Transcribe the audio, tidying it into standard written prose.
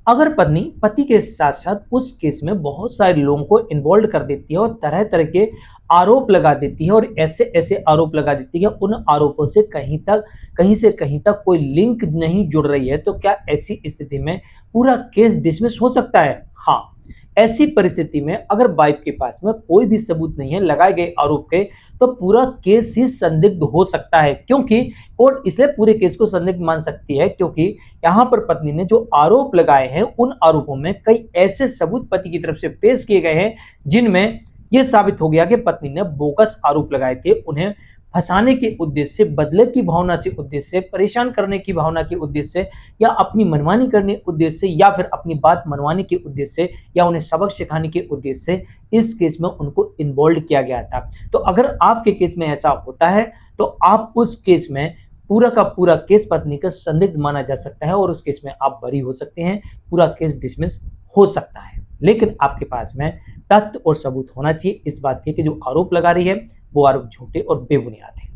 अगर पत्नी पति के साथ साथ उस केस में बहुत सारे लोगों को इन्वॉल्व कर देती है और तरह तरह के आरोप लगा देती है और ऐसे ऐसे आरोप लगा देती है, उन आरोपों से कहीं से कहीं तक कोई लिंक नहीं जुड़ रही है, तो क्या ऐसी स्थिति में पूरा केस डिसमिस हो सकता है? हाँ। ऐसी परिस्थिति में अगर वाइफ के पास में कोई भी सबूत नहीं है लगाए गए आरोप के, तो पूरा केस ही संदिग्ध हो सकता है। क्योंकि कोर्ट इसलिए पूरे केस को संदिग्ध मान सकती है क्योंकि यहां पर पत्नी ने जो आरोप लगाए हैं, उन आरोपों में कई ऐसे सबूत पति की तरफ से पेश किए गए हैं जिनमें यह साबित हो गया कि पत्नी ने बोगस आरोप लगाए थे, उन्हें फंसाने के उद्देश्य से, बदले की भावना से उद्देश्य से, परेशान करने की भावना के उद्देश्य से, या अपनी मनमानी करने के उद्देश्य से, या फिर अपनी बात मनवाने के उद्देश्य से, या उन्हें सबक सिखाने के उद्देश्य से इस केस में उनको इन्वॉल्व किया गया था। तो अगर आपके केस में ऐसा होता है तो आप उस केस में पूरा का पूरा केस पत्नी का संदिग्ध माना जा सकता है और उस केस में आप बरी हो सकते हैं, पूरा केस डिसमिस हो सकता है। लेकिन आपके पास में तथ्य और सबूत होना चाहिए इस बात के कि जो आरोप लगा रही है वो आरोप झूठे और बेबुनियाद है।